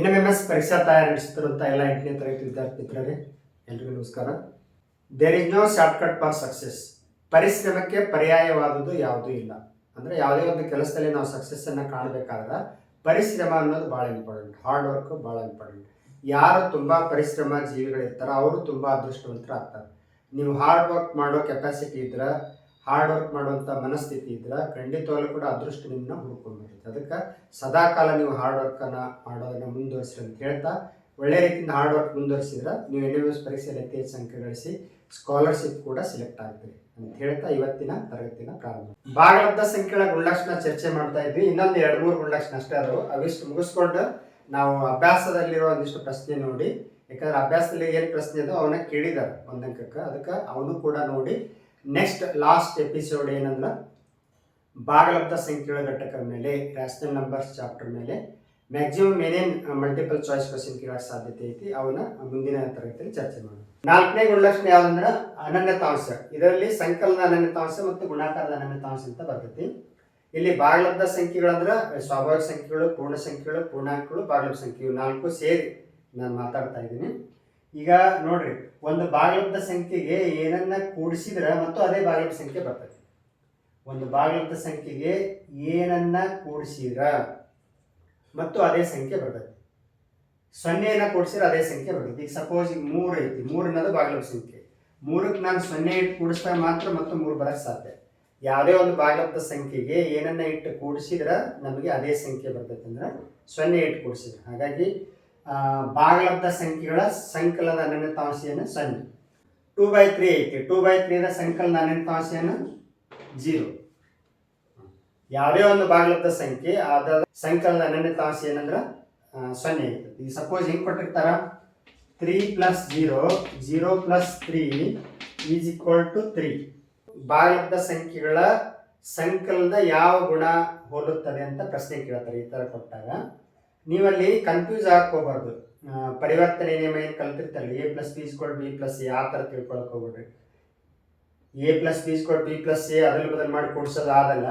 NMMS ಪರೀಕ್ಷಾ ತಯಾರಿ ನಡೆಸುತ್ತಿರುವಂಥ ಎಲ್ಲ 8ನೇ ತರಗತಿ ವಿದ್ಯಾರ್ಥಿ ಮಿತ್ರರೇ, ಎಲ್ರಿಗೂ ನಮಸ್ಕಾರ. There is no shortcut for success. ಪರಿಶ್ರಮಕ್ಕೆ ಪರ್ಯಾಯವಾದುದು ಯಾವುದೂ ಇಲ್ಲ. ಅಂದರೆ ಯಾವುದೇ ಒಂದು ಕೆಲಸದಲ್ಲಿ ನಾವು ಸಕ್ಸಸ್ಸನ್ನು ಕಾಣಬೇಕಾದ್ರೆ ಪರಿಶ್ರಮ ಅನ್ನೋದು ಭಾಳ ಇಂಪಾರ್ಟೆಂಟ್. ಹಾರ್ಡ್ ವರ್ಕ್ ಭಾಳ ಇಂಪಾರ್ಟೆಂಟ್. ಯಾರು ತುಂಬ ಪರಿಶ್ರಮ ಜೀವಿಗಳಿರ್ತಾರೋ ಅವರು ತುಂಬ ಅದೃಷ್ಟವಂತರು ಆಗ್ತಾರೆ. ನೀವು ಹಾರ್ಡ್ ವರ್ಕ್ ಮಾಡೋ ಕೆಪಾಸಿಟಿ ಇದ್ರೆ, ಹಾರ್ಡ್ ವರ್ಕ್ ಮಾಡುವಂಥ ಮನಸ್ಥಿತಿ ಇದ್ರೆ ಖಂಡಿತವಾಗ್ಲೂ ಕೂಡ ಅದೃಷ್ಟ ನಿಮ್ಮನ್ನ ಹುಡ್ಕೊಂಡು ಬರುತ್ತೆ. ಅದಕ್ಕೆ ಸದಾಕಾಲ ನೀವು ಹಾರ್ಡ್ ವರ್ಕನ್ನು ಮಾಡೋದನ್ನು ಮುಂದುವರಿಸಿ ಅಂತ ಹೇಳ್ತಾ, ಒಳ್ಳೆ ರೀತಿಯಿಂದ ಹಾರ್ಡ್ ವರ್ಕ್ ಮುಂದುವರಿಸಿದ್ರೆ ನೀವು NMMS ಪರೀಕ್ಷೆಯಲ್ಲಿ ಅತಿ ಹೆಚ್ಚು ಅಂಕ ಗಳಿಸಿ ಸ್ಕಾಲರ್ಶಿಪ್ ಕೂಡ ಸೆಲೆಕ್ಟ್ ಆಗ್ತೀರಿ ಅಂತ ಹೇಳ್ತಾ ಇವತ್ತಿನ ತರಗತಿನ ಪ್ರಾರಂಭ. ಭಾಗಲಬ್ಧ ಸಂಖ್ಯೆಗಳ ಗುಣಲಕ್ಷಣ ಚರ್ಚೆ ಮಾಡ್ತಾ ಇದ್ವಿ. ಇನ್ನೊಂದು 2-3 ಗುಣಲಕ್ಷಣ ಅಷ್ಟೇ ಅದಾವೆ. ಅವಿಷ್ಟು ಮುಗಿಸ್ಕೊಂಡು ನಾವು ಅಭ್ಯಾಸದಲ್ಲಿರೋ ಒಂದಿಷ್ಟು ಪ್ರಶ್ನೆ ನೋಡಿ, ಯಾಕಂದ್ರೆ ಅಭ್ಯಾಸದಲ್ಲಿ ಏನು ಪ್ರಶ್ನೆ ಇದೋ ಅವನ್ನ ಕೇಳಿದ್ದಾರೆ ಒಂದಂಕಕ್ಕೆ, ಅದಕ್ಕೆ ಅವನು ಕೂಡ ನೋಡಿ ನೆಕ್ಸ್ಟ್ ಲಾಸ್ಟ್ ಎಪಿಸೋಡ್ ಏನಂದ್ರೆ ಭಾಗಲಬ್ಧ ಸಂಖ್ಯೆಗಳ ಘಟಕದ ಮೇಲೆ, ರ್ಯಾಷನಲ್ ನಂಬರ್ಸ್ ಚಾಪ್ಟರ್ ಮೇಲೆ ಮ್ಯಾಕ್ಸಿಮಮ್ ಏನೇನು ಮಲ್ಟಿಪಲ್ ಚಾಯ್ಸ್ ಕ್ವಶನ್ ಕೇಳೋಕ್ಕೆ ಸಾಧ್ಯತೆ ಐತಿ ಅವನ್ನ ಮುಂದಿನ ತರಗತಿಯಲ್ಲಿ ಚರ್ಚೆ ಮಾಡೋಣ. 4ನೇ ಗುಣಲಕ್ಷಣ ಯಾವ್ದಂದ್ರೆ ಅನನ್ಯತಾಂಶ. ಇದರಲ್ಲಿ ಸಂಕಲನ ಅನನ್ಯತಾಂಶ ಮತ್ತು ಗುಣಾಕಾರದ ಅನನ್ಯತಾಂಶ ಅಂತ ಬರ್ತೈತಿ. ಇಲ್ಲಿ ಭಾಗಲಬ್ಧ ಸಂಖ್ಯೆಗಳಂದ್ರೆ ಸ್ವಾಭಾವಿಕ ಸಂಖ್ಯೆಗಳು, ಪೂರ್ಣ ಸಂಖ್ಯೆಗಳು, ಪೂರ್ಣಾಂಕಗಳು, ಭಾಗಲಬ್ಧ ಸಂಖ್ಯೆಗಳು 4 ಸೇರಿ ನಾನು ಮಾತಾಡ್ತಾ ಇದ್ದೀನಿ. ಈಗ ನೋಡ್ರಿ, ಒಂದು ಭಾಗಲಬ್ಧ ಸಂಖ್ಯೆಗೆ ಏನನ್ನ ಕೂಡಿಸಿದ್ರೆ ಮತ್ತು ಅದೇ ಭಾಗಲಬ್ಧ ಸಂಖ್ಯೆ ಬರ್ತದೆ. ಒಂದು ಭಾಗಲಬ್ಧ ಸಂಖ್ಯೆಗೆ ಏನನ್ನ ಕೂಡಿಸಿದ್ರ ಮತ್ತು ಅದೇ ಸಂಖ್ಯೆ ಬರ್ತದೆ. 0ನ ಕೂಡಿಸಿದ್ರೆ ಅದೇ ಸಂಖ್ಯೆ ಬರ್ತದೆ. ಈಗ ಸಪೋಸ್ ಈಗ 3 ಐತಿ, 3 ಅನ್ನೋದು ಭಾಗಲಬ್ಧ ಸಂಖ್ಯೆ. 3ಕ್ಕೆ ನಾನು 0 ಇಟ್ಟು ಕೂಡಿಸಿದಾಗ ಮಾತ್ರ ಮತ್ತು 3 ಬರಕ್ಕೆ ಸಾಧ್ಯ. ಯಾವುದೇ ಒಂದು ಭಾಗಲಬ್ಧ ಸಂಖ್ಯೆಗೆ ಏನನ್ನ ಇಟ್ಟು ಕೂಡಿಸಿದ್ರೆ ನಮಗೆ ಅದೇ ಸಂಖ್ಯೆ ಬರ್ತೈತೆ ಅಂದ್ರೆ 0 ಇಟ್ಟು ಕೂಡಿಸಿದ್ರೆ. ಹಾಗಾಗಿ ಭಾಗಲಬ್ಧ ಸಂಖ್ಯೆಗಳ ಸಂಕಲನದ ಅನನ್ಯತಾಂಶ ಏನು? 0. 2/3 ಐತಿ, 2/3ದ ಸಂಕಲನ ಅನನ್ಯತಾಂಶ ಏನು? 0. ಯಾವುದೇ ಒಂದು ಭಾಗಲಬ್ಧ ಸಂಖ್ಯೆ ಅದರ ಸಂಕಲನ ಅನನ್ಯತಾಂಶ ಏನಂದ್ರೆ 0 ಐತಿ. ಈಗ ಸಪೋಸ್ ಹೆಂಗೆ ಕೊಟ್ಟಿರ್ತಾರ, 3 + 0, 0 + 3 = 3. ಭಾಗಲಬ್ಧ ಸಂಖ್ಯೆಗಳ ಸಂಕಲನದ ಯಾವ ಗುಣ ಹೋಲುತ್ತದೆ ಅಂತ ಪ್ರಶ್ನೆ ಕೇಳ್ತಾರೆ. ಈ ಥರ ಕೊಟ್ಟಾಗ ನೀವಲ್ಲಿ ಕನ್ಫ್ಯೂಸ್ ಹಾಕೋಬಾರ್ದು. ಪರಿವರ್ತನೆ ನಿಯಮ ಏನು ಕಲ್ತಿರ್ತಾರೆ, A + B = B + A, ಆ ಥರ ತಿಳ್ಕೊಳಕ್ಕೆ ಹೋಗ್ಬಿಡ್ರಿ. A + B = B + A ಅದನ್ನು ಬದಲು ಮಾಡಿ ಕೂಡಿಸೋದು ಆದಲ್ಲ,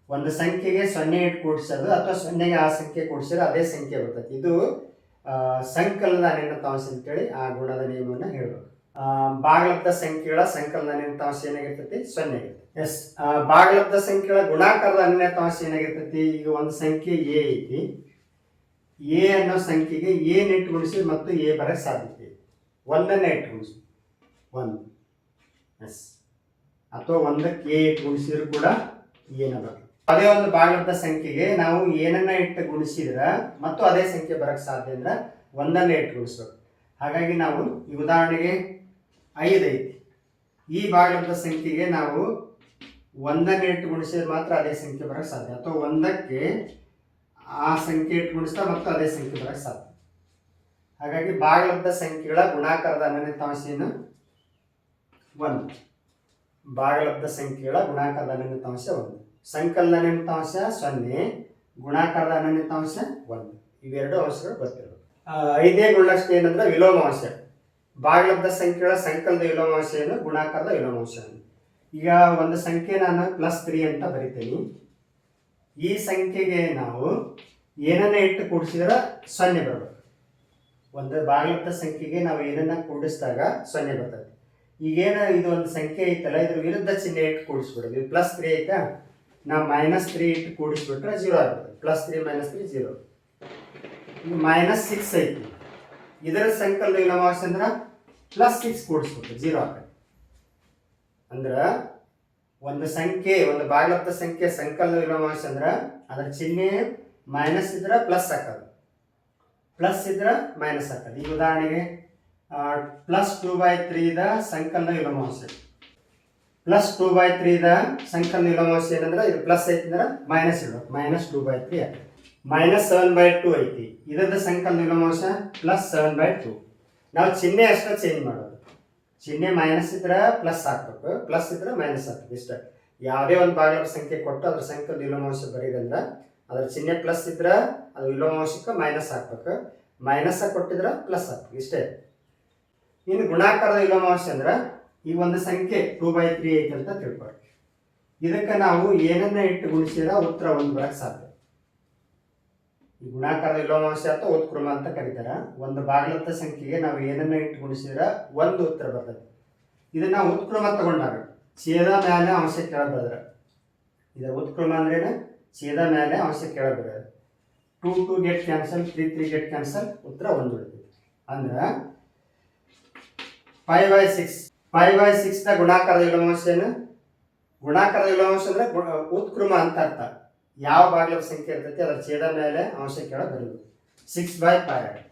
ಒಂದು ಸಂಖ್ಯೆಗೆ 0 ಇಟ್ಟು ಕೂಡಿಸೋದು ಅಥವಾ 0ಗೆ ಆ ಸಂಖ್ಯೆ ಕೂಡಿಸಿದ್ರೆ ಅದೇ ಸಂಖ್ಯೆ ಬರ್ತೈತಿ. ಇದು ಸಂಕಲನದ ಅನನ್ಯತಾಂಶ ಅಂತೇಳಿ ಆ ಗುಣದ ನಿಯಮವನ್ನು ಹೇಳಬೇಕು. ಭಾಗಲಬ್ಧ ಸಂಖ್ಯೆಗಳ ಸಂಕಲನ ಅನನ್ಯತಾಂಶ ಏನಾಗಿರ್ತೈತಿ? 0 ಆಗಿರ್ತೈತಿ. ಎಸ್. ಭಾಗಲಬ್ಧ ಸಂಖ್ಯೆಗಳ ಗುಣಾಕಾರದ ಅನನ್ಯತಾಂಶ ಏನಾಗಿರ್ತೈತಿ? ಈಗ ಒಂದು ಸಂಖ್ಯೆ A ಐತಿ, A ಅನ್ನೋ ಸಂಖ್ಯೆಗೆ ಏನು ಇಟ್ಟು ಗುಣಿಸಿದ್ರೆ ಮತ್ತು A ಬರಕ್ಕೆ ಸಾಧ್ಯತೆ ಇದೆ. 1ಅನ್ನು ಇಟ್ಟು ಗುಣಿಸಿ 1. ಎಸ್. ಅಥವಾ 1ಕ್ಕೆ A ಇಟ್ಟು ಗುಣಿಸಿದ್ರು ಕೂಡ ಏನ ಬರುತ್ತೆ. ಅದೇ ಒಂದು ಭಾಗಲಬ್ಧ ಸಂಖ್ಯೆಗೆ ನಾವು ಏನನ್ನ ಇಟ್ಟು ಗುಣಿಸಿದ್ರೆ ಮತ್ತು ಅದೇ ಸಂಖ್ಯೆ ಬರಕ್ಕೆ ಸಾಧ್ಯ ಅಂದ್ರೆ 1ಅನ್ನು ಇಟ್ಟು ಗುಣಿಸ್ಬೇಕು. ಹಾಗಾಗಿ ನಾವು ಈ ಉದಾಹರಣೆಗೆ 5 ಐತಿ, ಈ ಭಾಗಲಬ್ಧ ಸಂಖ್ಯೆಗೆ ನಾವು 1ಅನ್ನು ಇಟ್ಟು ಗುಣಿಸಿದ್ರೆ ಮಾತ್ರ ಅದೇ ಸಂಖ್ಯೆ ಬರಕ್ಕೆ ಸಾಧ್ಯ, ಅಥವಾ 1ಕ್ಕೆ ಆ ಸಂಖ್ಯೆ ಇಟ್ಟು ಗುಣಿಸ್ತಾ ಮತ್ತು ಅದೇ ಸಂಖ್ಯೆ ಬರಕ್ಕೆ ಸಾಧ್ಯ. ಹಾಗಾಗಿ ಭಾಗಲಬ್ಧ ಸಂಖ್ಯೆಗಳ ಗುಣಾಕಾರದ ಅನನ್ಯತಾಂಶ ಏನು? 1. ಭಾಗಲಬ್ಧ ಸಂಖ್ಯೆಗಳ ಗುಣಾಕಾರದ ಅನನ್ಯತಾಂಶ 1. ಸಂಕಲನ ಅನನ್ಯತಾಂಶ 0, ಗುಣಾಕಾರದ ಅನನ್ಯತಾಂಶ 1. ಇವೆರಡು ಅಂಶಗಳು ಗೊತ್ತಿರಬೇಕು. 5ನೇ ಗುಣಲಕ್ಷಣ ಏನಂದ್ರೆ ವಿಲೋಮಾಂಶ. ಭಾಗಲಬ್ಧ ಸಂಖ್ಯೆಗಳ ಸಂಕಲನದ ವಿಲೋಮಾಂಶ ಏನು? ಗುಣಾಕಾರದ ವಿಲೋಮಾಂಶ. ಈಗ ಒಂದು ಸಂಖ್ಯೆ ನಾನು +3 ಅಂತ ಬರಿತೀನಿ. ಈ ಸಂಖ್ಯೆಗೆ ನಾವು ಏನನ್ನ ಇಟ್ಟು ಕೂಡಿಸಿದ್ರೆ 0 ಬರಬೇಕು. ಒಂದು ಭಾಗಲಬ್ಧ ಸಂಖ್ಯೆಗೆ ನಾವು ಏನನ್ನ ಕೂಡಿಸಿದಾಗ 0 ಬರ್ತದೆ. ಈಗೇನು ಇದು ಒಂದು ಸಂಖ್ಯೆ ಐತಲ್ಲ, ಇದ್ರ ವಿರುದ್ಧ ಚಿಹ್ನೆ ಇಟ್ಟು ಕೂಡಿಸ್ಬಿಡೋದು. ಇದು +3 ಐತಾ, ನಾವು -3 ಇಟ್ಟು ಕೂಡಿಸ್ಬಿಟ್ರೆ 0 ಆಗ್ತದೆ. +3 - 3 0. ಈಗ -6 ಐತಿ, ಇದರ ಸಂಕಲನ ವಿಲೋಮಾಂಶ ಅಂದ್ರೆ +6 ಕೂಡಿಸ್ಬಿಟ್ರೆ 0 ಆಗ್ತದೆ. ಅಂದ್ರೆ ಒಂದು ಸಂಖ್ಯೆ, ಒಂದು ಭಾಗಲಬ್ಧ ಸಂಖ್ಯೆ ಸಂಕಲನ ವಿಲೋಮಾಂಶ ಅಂದ್ರೆ ಅದರ ಚಿಹ್ನೆ ಮೈನಸ್ ಇದ್ರೆ ಪ್ಲಸ್ ಹಾಕೋದು, ಪ್ಲಸ್ ಇದ್ರೆ ಮೈನಸ್ ಹಾಕೋದು. ಈ ಉದಾಹರಣೆಗೆ +2/3ದ ಸಂಕಲನ ವಿಲೋಮಾಂಶ. +2/3ದ ಸಂಕಲನ ವಿಲೋಮಾಂಶ ಏನಂದ್ರೆ ಇದು ಪ್ಲಸ್ ಐತಿ ಅಂದ್ರೆ ಮೈನಸ್ ಇಡಬೇಕು, -2/3 ಆಗ್ತದೆ. -7/2 ಐತಿ, ಇದರದ ಸಂಕಲನ ವಿಲೋಮಾಂಶ +7/2. ನಾವು ಚಿಹ್ನೆ ಅಷ್ಟೇ ಚೇಂಜ್ ಮಾಡೋದು. ಚಿಹ್ನೆ ಮೈನಸ್ ಇದ್ರೆ ಪ್ಲಸ್ ಹಾಕ್ಬೇಕು, ಪ್ಲಸ್ ಇದ್ರೆ ಮೈನಸ್ ಹಾಕ್ಬೇಕು, ಇಷ್ಟ. ಯಾವುದೇ ಒಂದು ಭಾಗಲಬ್ಧ ಸಂಖ್ಯೆ ಕೊಟ್ಟು ಅದ್ರ ಸಂಕಲನ ವಿಲೋಮಾಂಶ ಬರೀದಂದ್ರೆ ಅದ್ರ ಚಿಹ್ನೆ ಪ್ಲಸ್ ಇದ್ರೆ ಅದು ವಿಲೋಮಾಂಶಕ್ಕೆ ಮೈನಸ್ ಹಾಕ್ಬೇಕು, ಮೈನಸ್ ಕೊಟ್ಟಿದ್ರೆ ಪ್ಲಸ್ ಹಾಕ್ಬೇಕು, ಇಷ್ಟೇ. ಇನ್ನು ಗುಣಾಕಾರದ ವಿಲೋಮಾಂಶ ಅಂದ್ರೆ ಈ ಒಂದು ಸಂಖ್ಯೆ 2/3 ಐತೆ ಅಂತ ತಿಳ್ಕೊಳ್ಳಿ. ಇದಕ್ಕೆ ನಾವು ಏನನ್ನ ಇಟ್ಟು ಗುಣಿಸಿದ್ರೆ ಉತ್ತರ 1 ಬರಕ್ಕೆ ಸಾಧ್ಯ. ಈ ಗುಣಾಕಾರದ ವಿಲೋಮಾಂಶ ಅಥವಾ ಉತ್ಕ್ರಮ ಅಂತ ಕರೀತಾರೆ. ಒಂದು ಭಾಗಲಬ್ಧ ಸಂಖ್ಯೆಗೆ ನಾವು ಏನನ್ನ ಇಟ್ಟು ಗುಣಿಸಿದ್ರೆ ಒಂದು ಉತ್ತರ ಬರ್ತದೆ. ಇದನ್ನ ಉತ್ಕ್ರಮ ತಗೊಂಡಾಗ ಛೇದ ಮೇಲೆ ಅಂಶ ಕೆಳಗೆ ಬರೆದ್ರೆ, ಇದರ ಉತ್ಕ್ರಮ ಅಂದ್ರೇನು? ಛೇದ ಮೇಲೆ ಅಂಶ ಕೆಳಗೆ ಬರೋದು. 2 2 ಗೆಟ್ ಕ್ಯಾನ್ಸಲ್, 3 3 ಗೆಟ್ ಕ್ಯಾನ್ಸಲ್, ಉತ್ತರ 1 ಉಳಿತೈತಿ. ಅಂದ್ರೆ 5/6 5/6 ದ ಗುಣಾಕಾರದ ವಿಲೋಮಾಂಶ ಏನು? ಗುಣಾಕಾರದ ವಿಲೋಮಾಂಶ ಅಂದ್ರೆ ಉತ್ಕ್ರಮ ಅಂತ ಅರ್ಥ. ಯಾವ ಭಾಗಲಬ್ಧ ಸಂಖ್ಯೆ ಇರ್ತೈತಿ ಅದರ ಛೇದ ಮೇಲೆ ಅಂಶ ಕೆಳಗೆ ಬರೀಬೇಕು. 6/5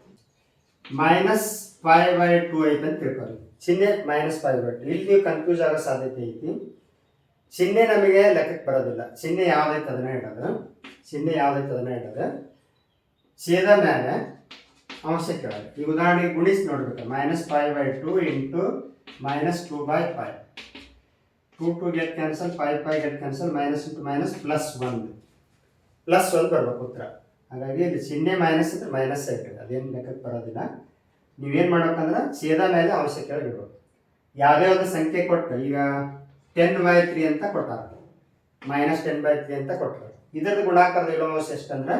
ಮೈನಸ್ 5/2 ಐತೆ ಅಂತ ತಿಳ್ಕೊಳ್ಳಿ. ಚಿಹ್ನೆ -5/2. ಇಲ್ಲಿ ನೀವು ಕನ್ಫ್ಯೂಸ್ ಆಗೋ ಸಾಧ್ಯತೆ ಐತಿ. ಚಿಹ್ನೆ ನಮಗೆ ಲೆಕ್ಕಕ್ಕೆ ಬರೋದಿಲ್ಲ. ಚಿಹ್ನೆ ಯಾವ್ದೈತೆ ಅದನ್ನ ಇಡೋದು. ಛೇದ ಮೇಲೆ ಅಂಶ ಕೆಳಗೆ. ಈ ಉದಾಹರಣೆಗೆ ಗುಣಿಸಿ ನೋಡ್ಬೇಕು. -5/2 into -2/5. 2 2 get cancel, 5 5 get cancel, minus into minus +1 ಬರ್ಬೇಕು ಉತ್ತರ. ಹಾಗಾಗಿ ಇಲ್ಲಿ ಚಿಹ್ನೆ ಮೈನಸ್ ಇದ್ರೆ ಮೈನಸ್ ಇರ್ತದೆ, ಅದೇನು ಲೆಕ್ಕಕ್ಕೆ ಬರೋದಿಲ್ಲ. ನೀವೇನು ಮಾಡ್ಬೇಕಂದ್ರೆ ಛೇದ ಮೇಲೆ ಅಂಶ ಕೆಳಗೆ ಇಡಬೇಕು. ಯಾವುದೇ ಒಂದು ಸಂಖ್ಯೆ ಕೊಟ್ಟು, ಈಗ 10/3 ಅಂತ ಕೊಟ್ಟಾರ, -10/3 ಅಂತ ಕೊಟ್ಟರು. ಇದರದ್ದು ಗುಣಾಕಾರದ ವಿಲೋಮಾಂಶ ಎಷ್ಟಂದ್ರೆ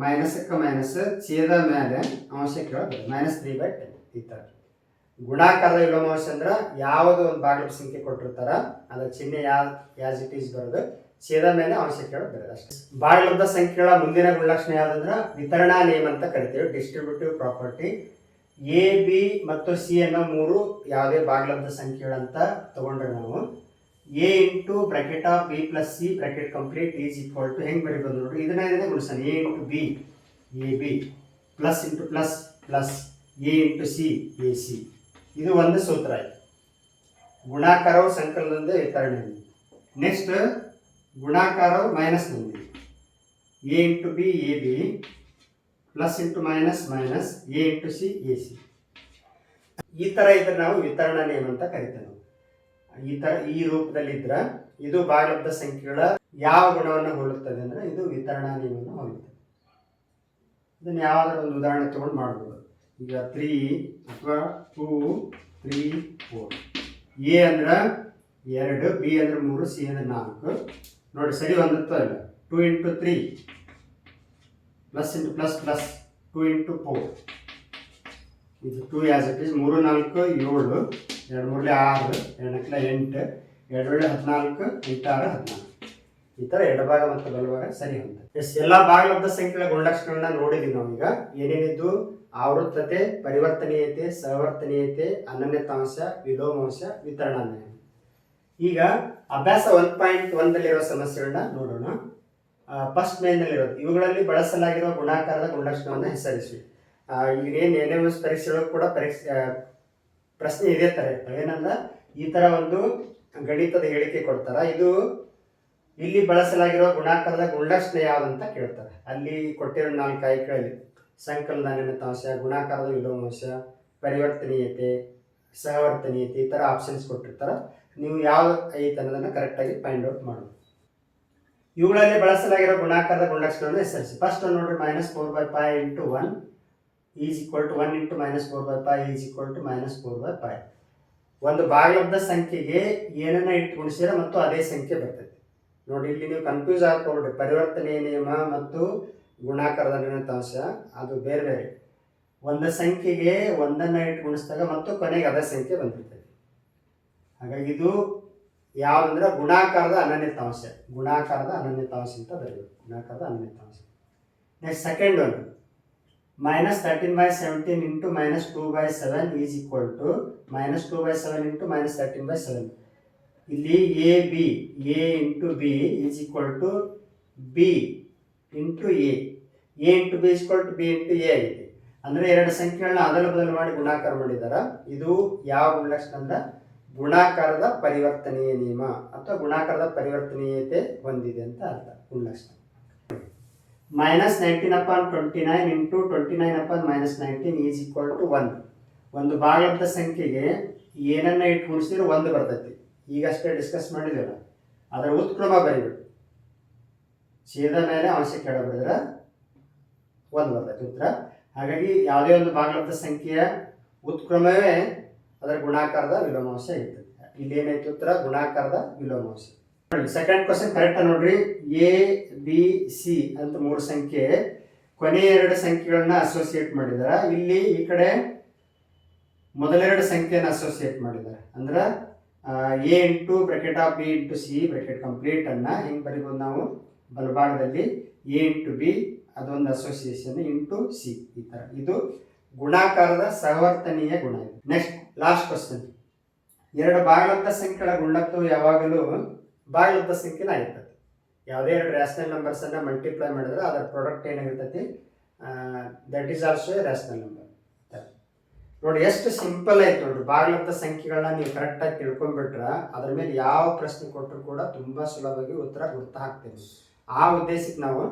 ಮೈನಸ್ಕ್ಕೆ ಮೈನಸ್ ಛೇದ ಮೇಲೆ ಅಂಶ ಕೆಳಗೆ -3/10. ಈ ಥರ ಗುಣಾಕಾರದ ವಿಲೋಮಾಂಶ ಅಂದ್ರೆ ಯಾವುದು ಒಂದು ಭಾಗಲಬ್ಧ ಸಂಖ್ಯೆ ಕೊಟ್ಟಿರ್ತಾರ ಅದರ ಚಿಹ್ನೆ ಯಾಸ್ ಇಟ್ ಈಸ್ ಬರೋದು, ಛೇದ ಮೇಲೆ ಅಂಶ ಕೆಳಗೆ ಬರೋದು ಅಷ್ಟೇ. ಭಾಗಲಬ್ಧ ಸಂಖ್ಯೆಗಳ ಮುಂದಿನ ಗುಣಲಕ್ಷಣ ಯಾವುದಂದ್ರೆ ವಿತರಣಾ ನಿಯಮ ಅಂತ ಕರಿತೀವಿ, ಡಿಸ್ಟ್ರಿಬ್ಯೂಟಿವ್ ಪ್ರಾಪರ್ಟಿ. ಎ ಬಿ ಮತ್ತು ಸಿ ಅನ್ನೋ ಮೂರು ಯಾವುದೇ ಭಾಗಲಬ್ಧ ಸಂಖ್ಯೆಗಳಂತ ತಗೊಂಡ್ರೆ ನಾವು A into bracket of B plus C bracket complete is equal to ಹೆಂಗೆ ಬರೀಬೋದು ನೋಡ್ರಿ. ಇದನ್ನೇ ಗುಣಿಸೋಣ. A into B A B, plus into plus plus, A into C A C. ಇದು ಒಂದು ಸೂತ್ರ ಆಯ್ತು. ಗುಣಾಕಾರವು ಸಂಕಲನದಿಂದ ವಿತರಣೆ. ನೆಕ್ಸ್ಟ್ ಗುಣಾಕಾರವು ಮೈನಸ್ ಬಂದಿದೆ. A into B A B, plus into minus minus, A into C A C. ಈ ಥರ ಇದ್ರೆ ನಾವು ವಿತರಣಾ ನಿಯಮ ಅಂತ ಕರಿತೇವೆ. ಈ ರೂಪದಲ್ಲಿದ್ರೆ ಇದು ಭಾಗಲಬ್ಧ ಸಂಖ್ಯೆಗಳ ಯಾವ ಗುಣವನ್ನು ಹೋಲುತ್ತದೆ ಅಂದರೆ ಇದು ವಿತರಣಾ ನಿಯಮವನ್ನು ಹೋಲುತ್ತದೆ. ಇದನ್ನು ಯಾವುದಾದ್ರು ಒಂದು ಉದಾಹರಣೆ ತಗೊಂಡು ಮಾಡ್ಬೋದು. ಈಗ 3 ಅಥವಾ 2 3 4. ಎ ಅಂದ್ರೆ 2, ಬಿ ಅಂದ್ರೆ 3, ಸಿ ಅಂದ್ರೆ 4. ನೋಡಿ ಸರಿ ಹೊಂದುತ್ತೋ ಇಲ್ಲ. 2 into 3 plus into plus plus 2 into 4. ಇದು 2 ಆಸ್ ಇಟ್ ಈಸ್. 3 4 7, 2 3 6, 2 8, 2 14, 8 6 14. ಈ ಥರ ಎಡಭಾಗ ಮತ್ತು ಬಲಭಾಗ ಸರಿ ಹೊಂದ. ಎಲ್ಲ ಭಾಗಲಬ್ಧ ಸಂಖ್ಯೆಗಳ ಗುಣಲಕ್ಷಣಗಳನ್ನ ನೋಡಿದೀವಿ ನಾವೀಗ. ಏನೇನಿದ್ದು? ಆವೃತ್ತತೆ, ಪರಿವರ್ತನೀಯತೆ, ಸಹವರ್ತನೀಯತೆ, ಅನನ್ಯತಾಂಶ, ವಿಲೋಮಾಂಶ, ವಿತರಣಾ ನಿಯಮ. ಈಗ ಅಭ್ಯಾಸ 1.1 ಸಮಸ್ಯೆಗಳನ್ನ ನೋಡೋಣ. ಫಸ್ಟ್ ಮೇನ್ನಲ್ಲಿರೋದು ಇವುಗಳಲ್ಲಿ ಬಳಸಲಾಗಿರುವ ಗುಣಾಕಾರದ ಗುಣಲಕ್ಷಣವನ್ನು ಹೆಸರಿಸಿ. ಈಗ ಏನು NMS ಪರೀಕ್ಷೆಗಳು ಕೂಡ ಪ್ರಶ್ನೆ ಇದೇ ಥರ ಇರ್ತವೆ. ಏನಂದ್ರೆ ಈ ಥರ ಒಂದು ಗಣಿತದ ಹೇಳಿಕೆ ಕೊಡ್ತಾರೆ. ಇದು ಇಲ್ಲಿ ಬಳಸಲಾಗಿರುವ ಗುಣಾಕಾರದ ಗುಣಲಕ್ಷಣ ಯಾವುದಂತ ಕೇಳ್ತಾರೆ. ಅಲ್ಲಿ ಕೊಟ್ಟಿರೋ 4 ಆಯ್ಕೆಗಳಲ್ಲಿ ಸಂಕಲನ, ಅನನ್ಯತಾಂಶ, ಗುಣಾಕಾರದ ವಿಲೋಮಾಂಶ, ಪರಿವರ್ತನೀಯತೆ, ಸಹವರ್ತನೀಯತೆ, ಈ ಥರ ಆಪ್ಷನ್ಸ್ ಕೊಟ್ಟಿರ್ತಾರೆ. ನೀವು ಯಾವ ಐತೆ ಅನ್ನೋದನ್ನು ಕರೆಕ್ಟಾಗಿ ಫೈಂಡ್ ಔಟ್ ಮಾಡೋದು. ಇವುಗಳಲ್ಲಿ ಬಳಸಲಾಗಿರೋ ಗುಣಾಕಾರದ ಗುಣಲಕ್ಷಣವನ್ನು ಹೆಸರಿಸಿ. ಫಸ್ಟ್ ಒಂದು ನೋಡ್ರಿ, -4/π into 1 is equal to 1 into -4/π is equal to -4/π. ಒಂದು ಭಾಗಲಬ್ಧ ಸಂಖ್ಯೆಗೆ ಏನನ್ನ ಇಟ್ಟು ಗುಣಿಸಿದ್ರೆ ಮತ್ತು ಅದೇ ಸಂಖ್ಯೆ ಬರ್ತೈತೆ. ನೋಡಿ ಇಲ್ಲಿ ನೀವು ಕನ್ಫ್ಯೂಸ್ ಆಗ್ಕೊಬಿಡ್ರಿ. ಪರಿವರ್ತನೆಯ ನಿಯಮ ಮತ್ತು ಗುಣಾಕಾರದ ಅನನ್ಯತಾಂಶ ಅದು ಬೇರೆ ಬೇರೆ. ಒಂದು ಸಂಖ್ಯೆಗೆ ಒಂದನ್ನು ಇಟ್ಟು ಗುಣಿಸಿದಾಗ ಮತ್ತು ಕೊನೆಗೆ ಅದೇ ಸಂಖ್ಯೆ ಬಂದಿರ್ತದೆ. ಹಾಗಾಗಿ ಇದು ಯಾವುದಂದ್ರೆ ಗುಣಾಕಾರದ ಅನನ್ಯತಾಂಶ ಅಂತ ಬರೀಬೇಕು. ಗುಣಾಕಾರದ ಅನನ್ಯತಾಂಶ. ನೆಕ್ಸ್ಟ್ ಸೆಕೆಂಡ್ ಒಂದು -13/17 into -2/7 is equal to -2/7 into -13/7. ಇಲ್ಲಿ A into B is equal to B into A into B is equal to B into A ಆಗಿದೆ. ಅಂದರೆ ಎರಡು ಸಂಖ್ಯೆಗಳನ್ನ ಅದಲು ಬದಲು ಮಾಡಿ ಗುಣಾಕಾರ ಮಾಡಿದ್ದಾರೆ. ಇದು ಯಾವ ಗುಣಲಕ್ಷಣ ಅಂದ್ರೆ ಗುಣಾಕಾರದ ಪರಿವರ್ತನೀಯ ನಿಯಮ ಅಥವಾ ಗುಣಾಕಾರದ ಪರಿವರ್ತನೀಯತೆ ಹೊಂದಿದೆ ಅಂತ ಅರ್ಥ. ಗುಣಲಕ್ಷಣ -19/29 ಇಂಟು 29/-19 ಈಸ್ ಈಕ್ವಲ್ ಟು 1. ಒಂದು ಭಾಗಲಬ್ಧ ಸಂಖ್ಯೆಗೆ ಏನನ್ನ ಇಟ್ಟು ಗುಣಿಸಿದ್ರೆ 1 ಬರ್ತೈತಿ. ಈಗಷ್ಟೇ ಡಿಸ್ಕಸ್ ಮಾಡಿದೇವಲ್ಲ, ಅದರ ಉತ್ಕ್ರಮ ಬರೀಬೇಕು. ಛೇದ ಮೇಲೆ ಅಂಶ ಕೆಳ ಬರೆದ್ರೆ 1 ಬರ್ತೈತಿ ಉತ್ತರ. ಹಾಗಾಗಿ ಯಾವುದೇ ಒಂದು ಭಾಗಲಬ್ಧ ಸಂಖ್ಯೆಯ ಉತ್ಕ್ರಮವೇ ಅದರ ಗುಣಾಕಾರದ ವಿಲೋಮಾಂಶ ಇರ್ತದೆ. ಇಲ್ಲಿ ಏನೈತಿ ಉತ್ತರ? ಗುಣಾಕಾರದ ವಿಲೋಮಾಂಶ. ಸೆಕೆಂಡ್ ಕ್ವಶನ್ ಕರೆಕ್ಟ್ ನೋಡ್ರಿ. ಎ ಬಿ ಸಿ ಅಂತ 3 ಸಂಖ್ಯೆ ಕೊನೆಯ 2 ಸಂಖ್ಯೆಗಳನ್ನ ಅಸೋಸಿಯೇಟ್ ಮಾಡಿದಾರೆ. ಇಲ್ಲಿ ಈ ಕಡೆ ಮೊದಲೆರಡು ಸಂಖ್ಯೆಯನ್ನು ಅಸೋಸಿಯೇಟ್ ಮಾಡಿದ್ದಾರೆ. ಅಂದ್ರೆ A into bracket of B into C bracket complete ಅನ್ನ ಹಿಂಗೆ ಬರಿಬೋದು ನಾವು. ಬಲಭಾಗದಲ್ಲಿ ಎ ಇಂಟು ಬಿ ಅದೊಂದು ಅಸೋಸಿಯೇಷನ್ ಇಂಟು ಸಿ, ಈ ಥರ. ಇದು ಗುಣಾಕಾರದ ಸಹವರ್ತನೀಯ ಗುಣ ಇದು. Next last question. 2 ಭಾಗಲಬ್ಧ ಸಂಖ್ಯೆಗಳ ಗುಣಲಬ್ಧವು ಯಾವಾಗಲೂ ಭಾಗಲಬ್ಧ ಸಂಖ್ಯೆನ ಆಗಿರ್ತದೆ. ಯಾವುದೇ 2 ರ್ಯಾಷನಲ್ ನಂಬರ್ಸನ್ನು ಮಲ್ಟಿಪ್ಲೈ ಮಾಡಿದ್ರೆ ಅದರ ಪ್ರಾಡಕ್ಟ್ ಏನಾಗಿರ್ತೈತಿ, that is also a rational number. ನೋಡಿ ಎಷ್ಟು ಸಿಂಪಲ್ ಆಯ್ತು ನೋಡ್ರಿ. ಭಾಗಲಬ್ಧ ಸಂಖ್ಯೆಗಳನ್ನ ನೀವು ಕರೆಕ್ಟಾಗಿ ತಿಳ್ಕೊಂಡ್ಬಿಟ್ರೆ ಅದ್ರ ಮೇಲೆ ಯಾವ ಪ್ರಶ್ನೆ ಕೊಟ್ಟರು ಕೂಡ ತುಂಬ ಸುಲಭವಾಗಿ ಉತ್ತರ ಗುರ್ತು ಹಾಕ್ತೀವಿ. ಆ ಉದ್ದೇಶಕ್ಕೆ ನಾವು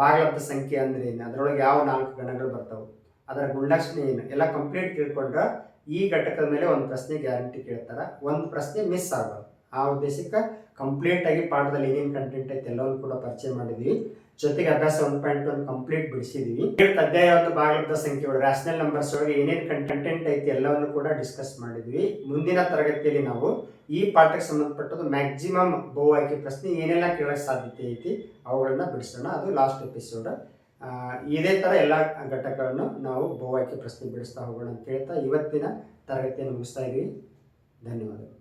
ಭಾಗಲಬ್ಧ ಸಂಖ್ಯೆ ಅಂದ್ರೆ ಏನು, ಅದರೊಳಗೆ ಯಾವ 4 ಗಣಗಳು ಬರ್ತಾವೆ, ಅದರ ಗುಣಲಕ್ಷಣ ಏನು ಎಲ್ಲ ಕಂಪ್ಲೀಟ್ ತಿಳ್ಕೊಂಡ್ರೆ ಈ ಘಟಕದ ಮೇಲೆ ಒಂದು ಪ್ರಶ್ನೆ ಗ್ಯಾರಂಟಿ ಕೇಳ್ತಾರೆ, ಒಂದು ಪ್ರಶ್ನೆ ಮಿಸ್ ಆಗಬಾರ್ದು. ಆ ಉದ್ದೇಶಕ್ಕೆ ಕಂಪ್ಲೀಟ್ ಆಗಿ ಪಾಠದಲ್ಲಿ ಏನೇನು ಕಂಟೆಂಟ್ ಐತೆ ಎಲ್ಲವನ್ನು ಕೂಡ ಪರಿಚಯ ಮಾಡಿದ್ವಿ. ಜೊತೆಗೆ ಅಭ್ಯಾಸ 1.1 ಕಂಪ್ಲೀಟ್ ಬಿಡಿಸಿದ್ವಿ. ಅಧ್ಯಾಯ 1 ಭಾಗಲಬ್ಧ ಸಂಖ್ಯೆಗಳು ರ್ಯಾಷನಲ್ ನಂಬರ್ಸ್ ಒಳಗೆ ಏನೇನು ಕಂಟೆಂಟ್ ಐತಿ ಎಲ್ಲವನ್ನು ಕೂಡ ಡಿಸ್ಕಸ್ ಮಾಡಿದ್ವಿ. ಮುಂದಿನ ತರಗತಿಯಲ್ಲಿ ನಾವು ಈ ಪಾಠಕ್ಕೆ ಸಂಬಂಧಪಟ್ಟದ್ದು ಮ್ಯಾಕ್ಸಿಮಮ್ ಬಹು ಆಯ್ಕೆ ಪ್ರಶ್ನೆ ಏನೆಲ್ಲ ಕೇಳೋಕ್ಕೆ ಸಾಧ್ಯತೆ ಐತಿ ಅವುಗಳನ್ನ ಬಿಡಿಸೋಣ. ಅದು ಲಾಸ್ಟ್ ಎಪಿಸೋಡ್. ಇದೇ ಥರ ಎಲ್ಲ ಘಟಕಗಳನ್ನು ನಾವು ಬಹು ಆಯ್ಕೆ ಪ್ರಶ್ನೆ ಬಿಡಿಸ್ತಾ ಹೋಗೋಣ ಅಂತ ಹೇಳ್ತಾ ಇವತ್ತಿನ ತರಗತಿಯನ್ನು ಮುಗಿಸ್ತಾ ಇದ್ವಿ. ಧನ್ಯವಾದಗಳು.